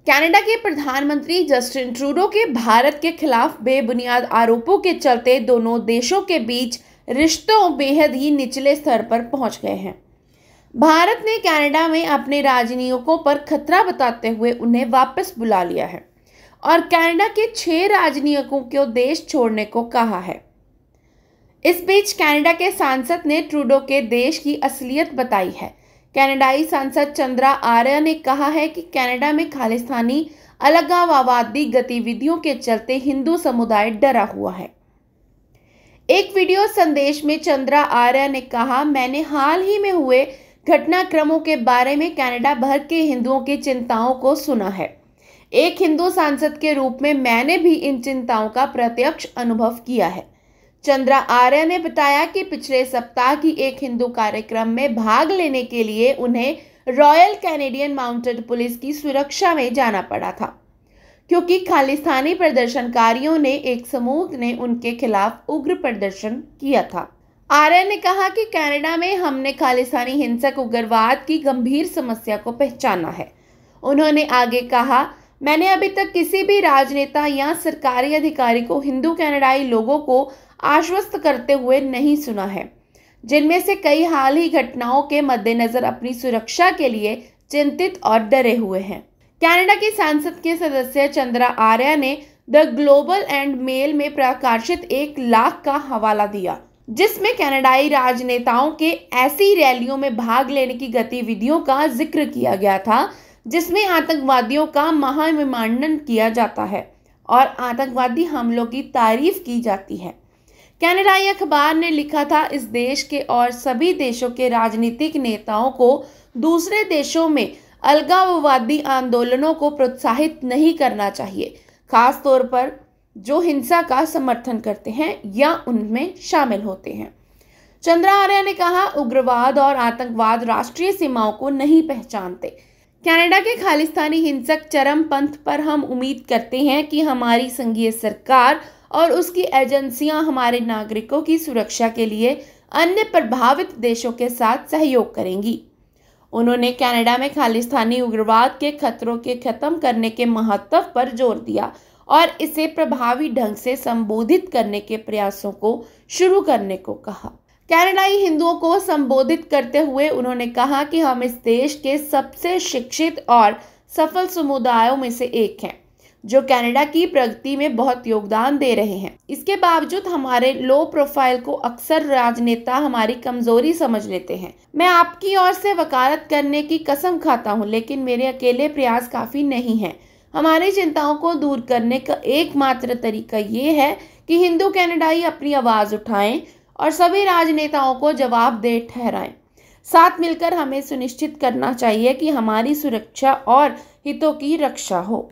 Canada के प्रधानमंत्री Justin Trudeau के भारत के खिलाफ बेबुनियाद आरोपों के चलते दोनों देशों के बीच रिश्तों बेहद ही निचले स्तर पर पहुंच गए हैं। भारत ने कनाडा में अपने राजनयिकों पर खतरा बताते हुए उन्हें वापस बुला लिया है और कनाडा के 6 राजनयिकों को देश छोड़ने को कहा है। इस बीच कनाडा के सांसद ने ट्रूडो के देश की असलियत बताई है। कनाडाई सांसद चंद्रा आर्य ने कहा है कि कनाडा में खालिस्तानी अलगाववादी गतिविधियों के चलते हिंदू समुदाय डरा हुआ है। एक वीडियो संदेश में चंद्रा आर्य ने कहा, मैंने हाल ही में हुए घटनाक्रमों के बारे में कनाडा भर के हिंदुओं की चिंताओं को सुना है। एक हिंदू सांसद के रूप में मैंने भी इन चिंताओं का प्रत्यक्ष अनुभव किया है। चंद्रा आर्य ने बताया कि पिछले सप्ताह की एक हिंदू कार्यक्रम में भाग लेने के लिए उन्हें रॉयल कैनेडियन माउंटेड पुलिस की सुरक्षा में जाना पड़ा था, क्योंकि खालिस्तानी प्रदर्शनकारियों ने एक समूह ने उनके खिलाफ उग्र प्रदर्शन किया था। आर्य ने कहा कि कनाडा में हमने खालिस्तानी हिंसक उग्रवाद की गंभीर समस्या को पहचाना है। उन्होंने आगे कहा, मैंने अभी तक किसी भी राजनेता या सरकारी अधिकारी को हिंदू कनाडाई लोगों को आश्वस्त करते हुए नहीं सुना है, जिनमें से कई हाल ही घटनाओं के मद्देनजर अपनी सुरक्षा के लिए चिंतित और डरे हुए हैं। कनाडा की संसद के सदस्य चंद्रा आर्य ने द ग्लोबल एंड मेल में प्रकाशित 1 लाख का हवाला दिया, जिसमें कनाडाई राजनेताओं के ऐसी रैलियों में भाग लेने की गतिविधियों का जिक्र किया गया था जिसमें आतंकवादियों का महामिमांडन किया जाता है और आतंकवादी हमलों की तारीफ की जाती है। कनाडाई अखबार ने लिखा था, इस देश के और सभी देशों के राजनीतिक नेताओं को दूसरे देशों में अलगाववादी आंदोलनों को प्रोत्साहित नहीं करना चाहिए, खास तौर पर जो हिंसा का समर्थन करते हैं या उनमें शामिल होते हैं। चंद्रा आर्य ने कहा, उग्रवाद और आतंकवाद राष्ट्रीय सीमाओं को नहीं पहचानते। कनाडा के खालिस्तानी हिंसक चरमपंथ पर हम उम्मीद करते हैं कि हमारी संघीय सरकार और उसकी एजेंसियां हमारे नागरिकों की सुरक्षा के लिए अन्य प्रभावित देशों के साथ सहयोग करेंगी। उन्होंने कनाडा में खालिस्तानी उग्रवाद के खतरों के खत्म करने के महत्व पर जोर दिया और इसे प्रभावी ढंग से संबोधित करने के प्रयासों को शुरू करने को कहा। कनाडाई हिंदुओं को संबोधित करते हुए उन्होंने कहा कि हम इस देश के सबसे शिक्षित और सफल समुदायों में से एक हैं, जो कनाडा की प्रगति में बहुत योगदान दे रहे हैं। इसके बावजूद हमारे लो प्रोफाइल को अक्सर राजनेता हमारी कमजोरी समझ लेते हैं। मैं आपकी ओर से वकालत करने की कसम खाता हूं, लेकिन मेरे अकेले प्रयास काफी नहीं हैं। हमारी चिंताओं को दूर करने का एकमात्र तरीका ये है कि हिंदू कनाडाई अपनी आवाज उठाएं और सभी राजनेताओं को जवाबदेह ठहराएं। साथ मिलकर हमें सुनिश्चित करना चाहिए कि हमारी सुरक्षा और हितों की रक्षा हो।